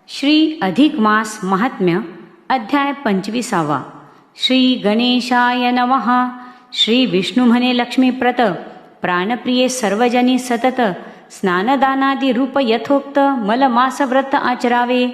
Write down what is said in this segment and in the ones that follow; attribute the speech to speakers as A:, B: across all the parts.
A: श्री अधिक मास महात्म्य अध्याय 25. श्री गणेशाय नमः. श्री विष्णू म्हणे लक्ष्मीप्रत, प्राणप्रिये सर्वजनी सतत स्नानदानादी रूप यथोक्त मलमास व्रत आचरावे.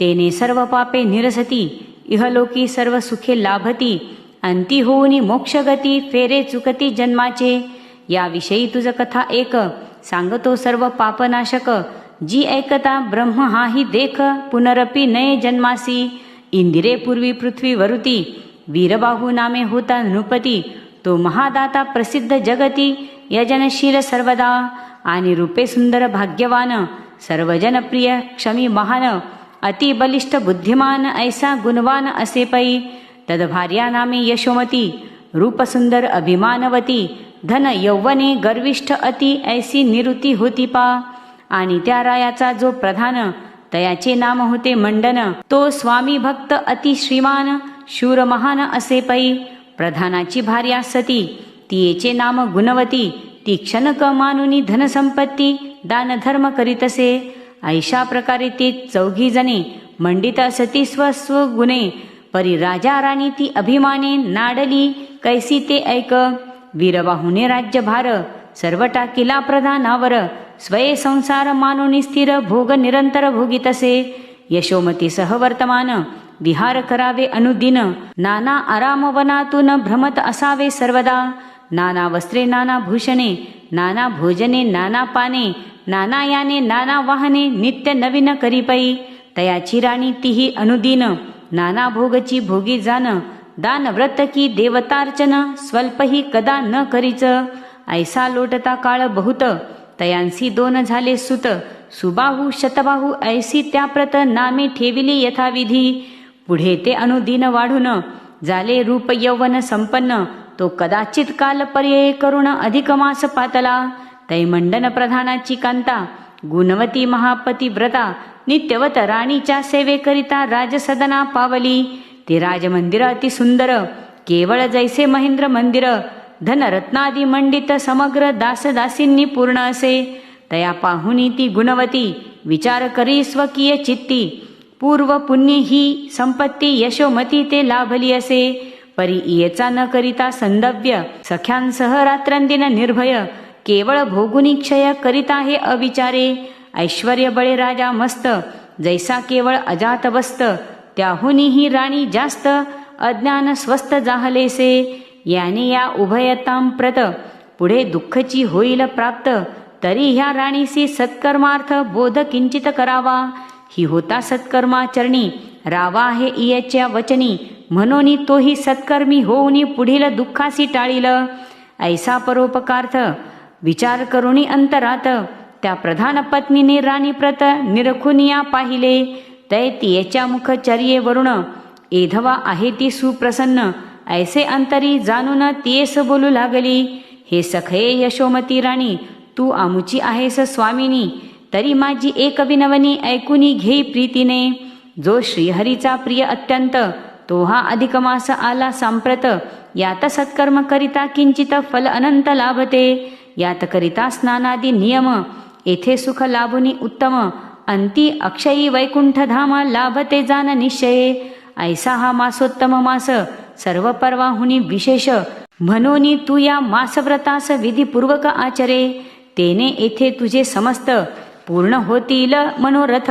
A: तेने सर्व पापे निरसती, इहलोकी सर्व सुखे लाभती, अंती होऊनी मोक्षगती फेरे चुकती जन्माचे. याविषयी तुझ कथा एक सांगतो सर्व पापनाशक. जी ऐकता ब्रह्म हाही देख, पुनरपि नये जन्मासी. इंदिरे पूर्वी पृथ्वी वरुती, वीरबाहू नामे होता नृपती. तो महादाता प्रसिद्ध जगती, यजनशील सर्वदा. आणि रूपे सुंदर भाग्यवान, सर्वजन प्रिय क्षमी महान. अति बलिष्ठ बुद्धिमान, ऐसा गुणवान असे पै. तदभार्या नामे यशोमती, रूप सुंदर अभिमानवती. धन यौवने गर्विष्ठ अति, ऐसी निरुती होती पा. आणि त्या रायाचा जो प्रधान, तयाचे नाम होते मंडन. तो स्वामी भक्त अति श्रीमान, शूर महान असे पै. प्रधानाची भार्या सती, तियेचे नाम गुणवती. ती क्षणक मानुनी धनसंपत्ती, दान धर्म करीतसे. ऐशा प्रकारे ते चौघी जणे मंडित असती स्वस्व गुणे. परी राजा राणी ती अभिमाने, नाडली कैसी ते ऐक. वीरबाहुने राज्यभार, सर्व टाकिला प्रधानावर. स्वये संसार मानुनी स्थिर, भोग निरंतर भोगितसे. यशोमती सहवर्तमान, विहार करावे अनुदिन. नाना आरामवनातून भ्रमत असावे सर्वदा. नाना वस्त्रे नाना भूषणे, नाना भोजने नाना पाने. नाना याने नाना वाहने, नित्य नवीन करीपै. तयाची राणी तीही अनुदिन, नाना भोगची भोगी जान. दान व्रत की देवतार्चन, स्वल्पही कदा न करीच. ऐसा लोटता काळ बहुत, तयांसी दोन झाले सुत. सुबाहू शतबाहू ऐसी त्या प्रत, नामे ठेविली यथाविधी. पुढे ते अनुदिन वाढून, झाले रूप यौवन संपन्न. तो कदाचित काल पर्याय करुण, अधिक मास पातला. तैमंडन प्रधानाची कांता, गुणवती महापती व्रता. नित्यवत राणीच्या सेवेकरिता राजसदना पावली. ते राजमंदिर अति सुंदर, केवळ जैसे महेंद्र मंदिर. धनरत्नादी मंडित समग्र, दासदासींनी पूर्ण असे. तया पाहुनी ती गुणवती, विचार करी स्वकीय चित्ती. पूर्व पुण्य ही संपत्ती, यशोमती ते लाभली असे. परी इयेचा न करिता संदव्य, सख्यांसह रात्रंदिन निर्भय. केवळ भोगुनी क्षय करिता हे अविचारे. ऐश्वर्य बळे राजा मस्त, जैसा केवळ अजात बस्त. त्याहुनीही राणी जास्त, अज्ञान स्वस्त जाहलेसे. याने या उभयतां प्रत, पुढे दुःखची होईल प्राप्त. तरी ह्या राणीसी सत्कर्मार्थ, बोध किंचित करावा. ही होता सत्कर्माचरणी, रावा आहे इयच्या वचनी. म्हणून तोही सत्कर्मी होऊनी, पुढील दुःखासी टाळील. ऐसा परोपकार्थ विचार करुणी अंतरात. त्या प्रधान पत्नीने राणी प्रत, निरखुनिया पाहिले. तै तियेच्या मुखचर्येवरून, एधवा आहे ती सुप्रसन्न. ऐसे अंतरी जाणून तियेस बोलू लागली. हे सखये यशोमती राणी, तू आमुची आहेस स्वामिनी. तरी माझी एक विनवणी, ऐकुनी घेई प्रीतीने. जो श्रीहरीचा प्रिय अत्यंत, तो हा अधिक मास आला सांप्रत. यात सत्कर्म करिता किंचित फल अनंत लाभते. यात करिता स्नानादी नियम, येथे सुख लाभुनी उत्तम. अंती अक्षयी वैकुंठ धाम, लाभते जान निश्चये. ऐसा हा मासोत्तम मास, सर्व पर्वाहुनी विशेष. म्हणून तू या मासव्रतास विधीपूर्वक आचरे. तेने येथे तुझे समस्त पूर्ण होतील मनोरथ.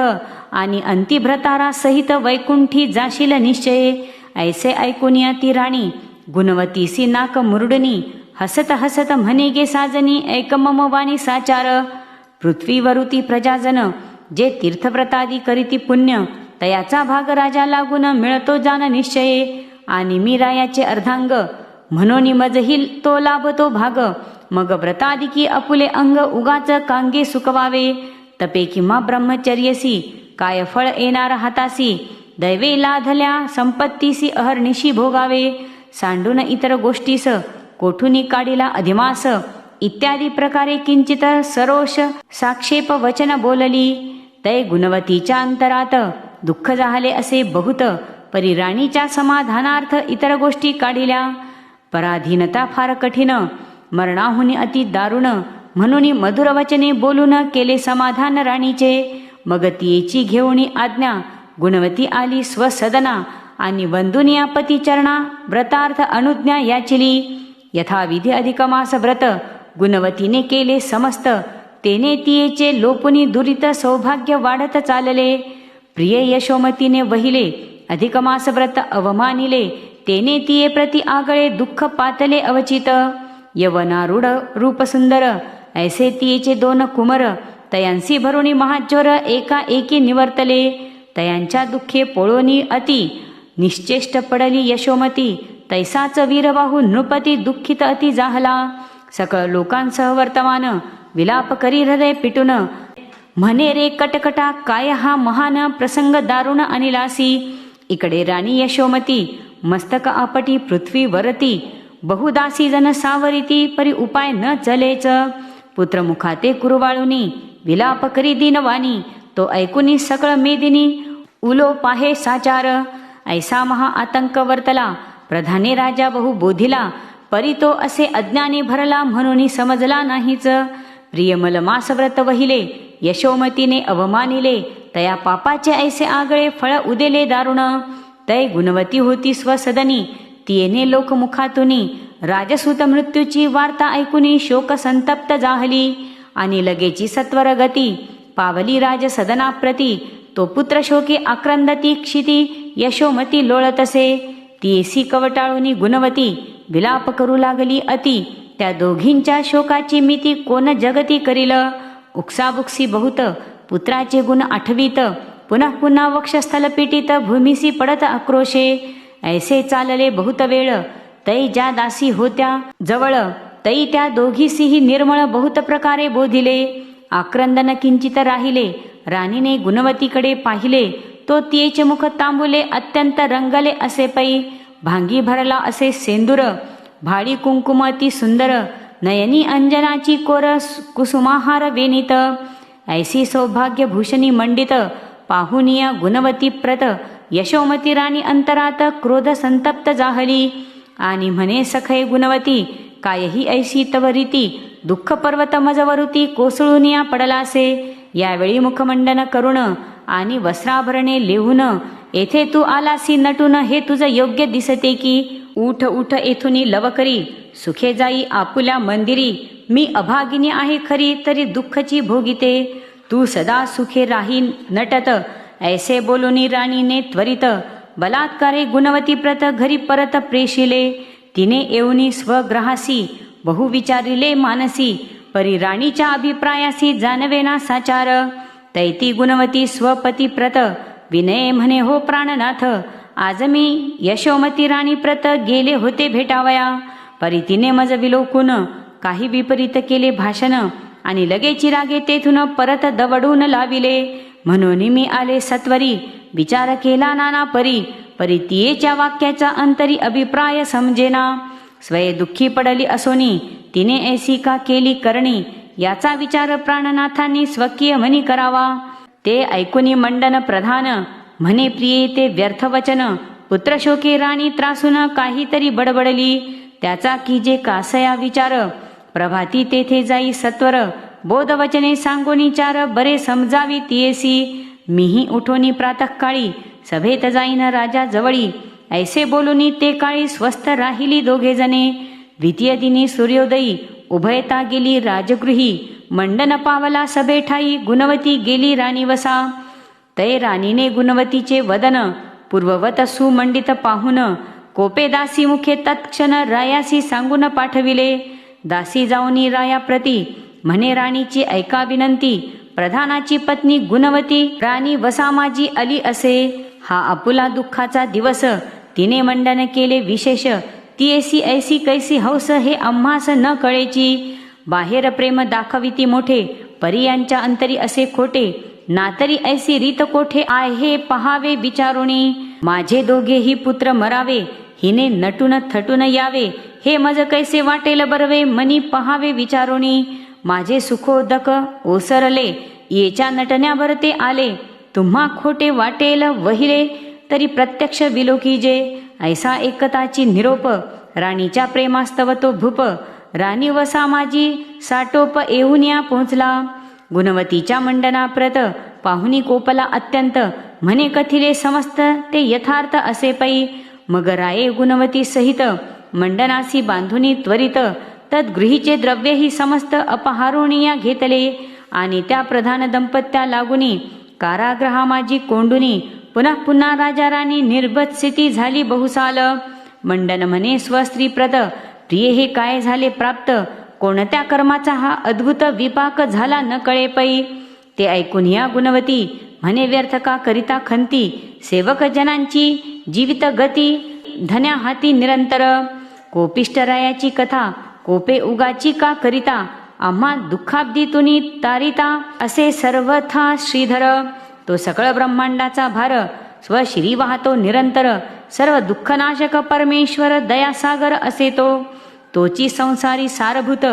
A: आणि अंतिभ्रतारा सहित वैकुंठी जाशील निश्चये. ऐसे ऐकून ती राणी गुणवतीसी नाक मुरडणी. हसत हसत म्हणे गे साजनी, ऐक मम वाणी साचार. पृथ्वीवरुती प्रजाजन, जे तीर्थव्रतादी करीती पुण्य. तयाचा भाग राजा लागून, मिळतो जान निश्चये. आणि मी रायाचे अर्धांग, म्हणून मजहील तो लाभतो भाग. मग व्रतादिकी अपुले अंग, उगाच कांगे सुकवावे. तपे किंवा ब्रह्मचर्यसी, काय फळ येणार हातासी. दैवे लाधल्या संपत्तीसी, अहर्निशी भोगावे. सांडून इतर गोष्टीस, कोठुनी काढिला अधिमास. इत्यादी प्रकारे किंचित सरोष साक्षेप वचन बोलली. तै गुणवतीच्या अंतरात दुःख झाले असे बहुत. परी राणीच्या समाधानार्थ इतर गोष्टी काढिल्या. पराधीनता फार कठीण, मरणाहुनी अति दारुण. म्हणून मधुर वचने बोलून केले समाधान राणीचे. मग तियेची घेऊनी आज्ञा गुणवती आली स्वसदना आणि वंदुनिया पती चरणा व्रतार्थ अनुज्ञा याचिली. यथाविधी अधिक मास व्रत गुणवतीने केले समस्त, तेने तियेचे लोपुनी दुरित सौभाग्य वाढत चालले. प्रिय यशोमतीने वहिले अधिक मास व्रत अवमानिले, तेने तिये प्रति आगळे दुःख पातले अवचित. यवनारूढ रूपसुंदर ऐसे तियेचे 2 कुमर, तयांसी भरुणी महाज्वर एका एकी निवर्तले. तयांच्या दुःखे पोळोनी अति निश्चेष्ट पडली यशोमती. तैसाच वीरबाहू नृपती दुःखित अति जाहला. सकळ लोकांसह वर्तमान विलाप करी हृदय पिटून, म्हणे रे कटकटा काय हा महान प्रसंग दारुण अनिलासी. इकडे राणी यशोमती मस्तक आपटी पृथ्वी वरती, बहुदासी जन सावरिती परी उपाय न चलेच. पुत्र मुखाते कुरुवाळुनी विलाप करी दीनवाणी, तो ऐकुनी सकळ मेदिनी उलो पाहे साचार. ऐसा महा आतंक वर्तला प्रधाने राजा बहु बोधिला, परी तो असे अज्ञानी भरला म्हणून समजला नाहीच. प्रियमल मास व्रत वहिले यशोमतीने अवमानिले, तया पापाचे ऐसे आगळे फळ उदेले दारुण. तै गुणवती होती स्वसदनी, तियेने लोकमुखातुनी राजसूत मृत्यूची वार्ता ऐकुनी शोक संतप्त जाहली. आणि लगेची सत्वर गती पावली राजसदनाप्रती, तो पुत्र शोके आक्रंदती क्षिती यशोमती लोळतसे. तियेसी कवटाळुनी गुणवती विलाप करू लागली अति, त्या दोघींच्या शोकाची मिती कोण जगती करील. उक्साबुक्सी बहुत पुत्राचे गुण आठवीत, पुन्हा पुन्हा वक्षस्थल पीडित भूमिसी पडत आक्रोशे. ऐसे चालले बहुत वेळ, तै ज्या दासी होत्या जवळ, तै त्या दोघीसीही निर्मळ बहुत प्रकारे बोधिले. आक्रंदन किंचित राहिले, राणीने गुणवतीकडे पाहिले, तो तियेचे मुख तांबुले अत्यंत रंगले असे पै. भांगी भरला असे सेंदूर, भाळी कुंकुम अति सुंदर, नयनी अंजनाची कोर कुसुमाहार वेणीत. ऐसी सौभाग्य भूषणी मंडित पाहुनिया गुणवती प्रत, यशोमती राणी अंतरात क्रोध संतप्त जाहली. आणि म्हणे सखय गुणवती, कायही ऐशी तव रीती, दुःख पर्वत मजवरुती कोसळूनिया पडलासे. यावेळी मुखमंडन करुण आणि वस्त्राभरणे लेहून, येथे तू आलासी नटून हे तुझं योग्य दिसते की. उठ उठ येथुनी लवकरी, सुखे जाई आपुल्या मंदिरी. मी अभागिनी आहे खरी, तरी दुःखची भोगिते. तू सदा सुखे राही नटत. ऐसे बोलूनी राणीने त्वरित बलात्कारे गुणवती प्रत घरी परत प्रेशिले. तिने येऊनी स्वग्रहासी बहु विचारिले मानसी, परी राणीच्या अभिप्रायासी जाणवेना साचार. तैती गुणवती स्वपती प्रत विनय म्हणे हो प्राणनाथ, आज मी यशोमती राणी प्रत गेले होते भेटावया. परी तिने मज विलोकून काही विपरीत केले भाषण, आणि लगेची रागे तेथून परत दवडून लाविले. म्हणून मी आले सत्वरी, विचार केला नाना परी. परी तियेच्या वाक्याचा अंतरी अभिप्राय समजेना. स्वये दुःखी पडली असोनी तिने ऐसी का केली करणी, याचा विचार प्राणनाथांनी स्वकीय मनी करावा. ते ऐकुनी मंडन प्रधान म्हणे प्रिये ते व्यर्थ वचन. पुत्र शोके राणी त्रासून काहीतरी बडबडली, त्याचा की जे कासया विचार. प्रभाती तेथे जाई सत्वर, बोधवचने सांगोनी चार, बरे समजावी तियेसी. मीही उठोनी प्रातःकाळी, सभेत जाईन राजा जवळी. ऐसे बोलूनी ते काळी स्वस्थ राहिली दोघे जणे. द्वितीय दिनी सूर्योदयी उभयता गेली राजगृही. मंडन पावला सभेठाई, गुणवती गेली राणी वसा. तै राणीने गुणवतीचे वदन पूर्ववत सुमंडित पाहून, कोपे दासी मुखे तत्क्षण रायासी सांगून पाठविले. दासी जाऊनी रायाप्रती म्हणे राणीची ऐका विनंती. प्रधानाची पत्नी गुणवती राणी वसा माझी आली असे. हा आपुला दुःखाचा दिवस, तिने मंडन केले विशेष. ती ऐसी कैसी हौस हे आम्हास न कळेची. बाहेर प्रेम दाखविती मोठे, परी यांच्या अंतरी असे खोटे. नातरी ऐसी रीत कोठे आहे पहावे विचारुणी. माझे दोघेही पुत्र मरावे, हिने नटून थटून यावे. हे मज कैसे वाटेल बरवे, मनी पहावे विचारुणी. माझे सुखोदक ओसरले, येच्या नटण्यावर ते आले. तुम्हा खोटे वाटेल वहिले, तरी प्रत्यक्ष विलोकीजे. ऐसा एकताची निरोप, राणीच्या प्रेमास्तव तो भूप. राणी वसा माझी साटोप येऊन या पोहोचला. गुणवतीच्या मंडनाप्रत पाहुनी कोपला अत्यंत, म्हणे कथिले समस्त ते यथार्थ असे पै. मग राये गुणवती सहित मंडनासी बांधुनी त्वरित, तद्गृहीचे द्रव्यही समस्त अपहारुणिया घेतले. आणि त्या प्रधान दंपत्या लागुनी कारागृहा माझी कोंडुनी, पुन्हा पुन्हा राजा राणी निर्भत्सिती झाली बहुसाल. मंडन म्हणे स्वस्त्रीप्रत, प्रिय हे काय झाले प्राप्त, कोणत्या कर्माचा हा अद्भुत विपाक झाला न कळे पै. ते ऐकून या गुणवती म्हणे व्यर्थ का करिता खंती, सेवक जनांची जीवित गती धन्या हाती निरंतर. कोपिष्टरायाची कथा कोपे उगाची का करिता, आम्हा दुःखाब्दी तुनी तारिता असे सर्वथा श्रीधर. तो सकळ ब्रह्मांडाचा भार स्वशिरी वाहतो निरंतर, सर्व दुःखनाशक परमेश्वर दयासागर असे तो. तोची संसारी सारभूत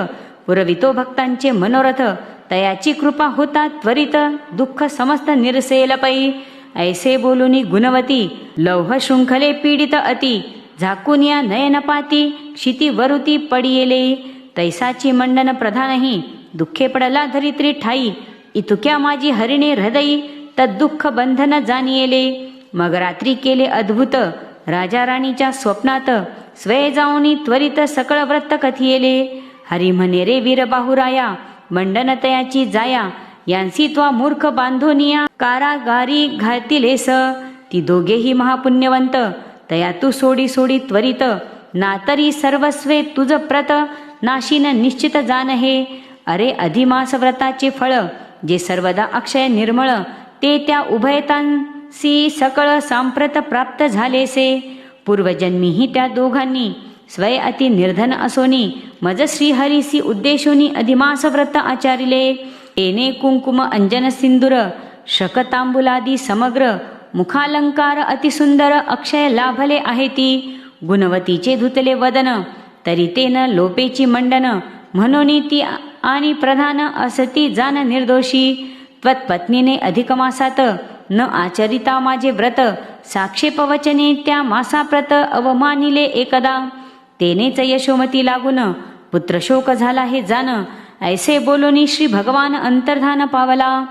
A: पुरवितो भक्तांचे मनोरथ, तयाची कृपा होता त्वरित दुःख समस्त निरसेल पै. ऐसे बोलुनी गुणवती लौह शृंखले पीडित अति, झाकून या नयनपाती क्षिती वरुती पडियेले. तैसाची मंडन प्रधानही दुःखे पडला धरित्री ठाई, इतुक्या माझी हरिणे हृदयी तद्दुःख बंधन जाणियेले. मग रात्री केले अद्भुत राजा राणीच्या स्वप्नात, स्वय जाऊनी त्वरित सकळ व्रत कथियेले. हरी म्हणे रे वीर बाहुराया, मंडन तयाची जाया, यांसी त्वा मूर्ख बांधोनिया कारागारी घातिलेस. ती दोघेही महापुण्यवंत, तया तू सोडी सोडी त्वरित, नातरी सर्वस्वे तुझ प्रत नाशीन निश्चित जाण हे. अरे अधिमास व्रताचे फळ जे सर्वदा अक्षय निर्मळ, ते त्या उभयतांसी सकळ सांप्रत प्राप्त झालेसे. पूर्वजन्मीही त्या दोघांनी स्वय अति निर्धन असोनी, मज श्रीहरीसी उद्देशोनी अधिमास व्रत आचारिले. तेने कुंकुम अंजन सिंदूर शकतांबुलादी समग्र, मुखालंकार अतिसुंदर अक्षय लाभले आहे ती. गुणवतीचे धुतले वदन तरी ते न लोपेची मंडन, म्हणून ती आणि प्रधान असती जाण निर्दोषी. त्वत्पत्नीने अधिक मासात न आचरिता माझे व्रत, साक्षेप वचने त्या मासाप्रत अवमानिले एकदा. तेनेच यशोमती लागून पुत्रशोक झाला हे जाण, ऐसे बोलूनी श्री भगवान अंतर्धान पावला.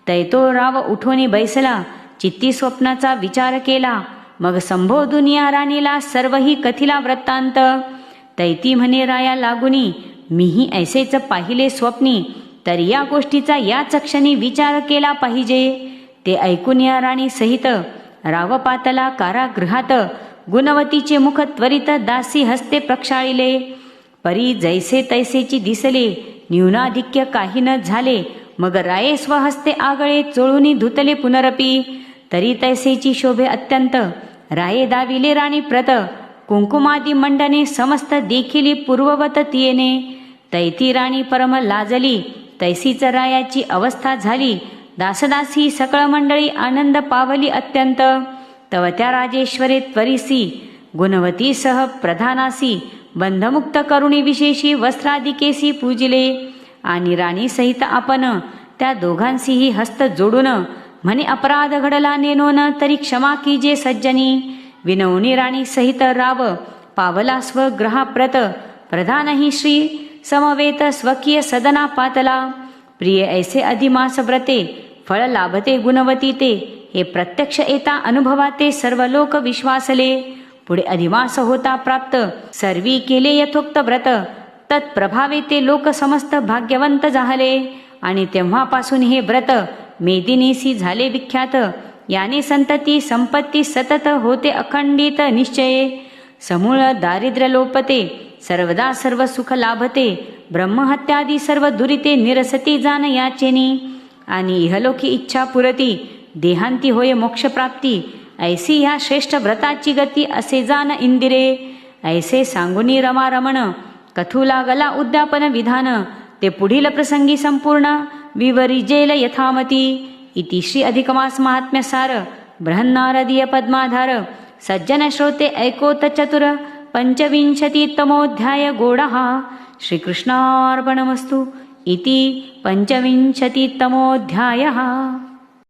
A: तैतो राव उठोनी बैसला, चित्ती स्वप्नाचा विचार केला. मग संबोधून या राणीला सर्वही कथिला वृत्तांत. तैती म्हणे राया लागुनी, मीही ऐसेच पाहिले स्वप्नी, तर या गोष्टीचा याच क्षणी विचार केला पाहिजे. ते ऐकून या राणी सहित राव पातला कारागृहात, गुणवतीचे मुख त्वरित दासी हस्ते प्रक्षाळिले. परी जैसे तैसेची दिसले, न्यूनाधिक्य काही न झाले. मग राये स्वहस्ते आगळे चोळूनी धुतले पुनरपी, तरी तैसेची शोभे अत्यंत. राये दाविले राणी प्रत, कुंकुमादी मंडने समस्त देखिली पूर्ववत तियेने. तैती राणी परम लाजली, तैसीच रायाची अवस्था झाली. दासदासी सकळ मंडळी आनंद पावली अत्यंत. तव त्या राजेश्वरे त्वरिसी गुणवतीसह प्रधानासी, बंधमुक्त करुणी विशेषी वस्त्रादिकेसी पूजिले. आणि राणी सहित आपण त्या दोघांशीही हस्त जोडून, म्हणे अपराध घडला नेनोन तरी क्षमा कीजे सज्जनी. विनवणी राणी सहित राव पावला स्वग्रहाप्रत, प्रधानही श्री समवेत स्वकीय सदना पातला. प्रिय ऐसे अधिमास व्रते फळ लाभते गुणवती ते, हे प्रत्यक्ष येता अनुभवाते सर्व लोक विश्वासले. पुढे अधिमास होता प्राप्त, सर्वी केले यथोक्त व्रत, तत्प्रभावे ते लोक समस्त भाग्यवंत झाले. आणि तेव्हापासून हे व्रत मेदिनीसी झाले विख्यात. याने संतती संपत्ती सतत होते अखंडित निश्चये. समूळ दारिद्र्य लोपते, सर्वदा सर्व सुख लाभते. ब्रह्महत्यादी सर्व दुरिते निरसती जाण याचेनी. आणि इहलोकी इच्छा पुरती, देहांती होय मोक्षप्राप्ती. ऐसी ह्या श्रेष्ठ व्रताची गती असे जाण इंदिरे. ऐसे सांगुनी रमा रमण कथू लागला उद्यापन विधान. ते पुढील प्रसंगी संपूर्ण विवरिजेल यथामती. इति श्री अधिकमास महात्म्य सार बृहन्नारदीय पद्माधार. सज्जन श्रोते ऐकोत चतुर 25तमोऽध्याय गोडः. श्रीकृष्णार्पणमस्तु. इति 25तमोऽध्यायः.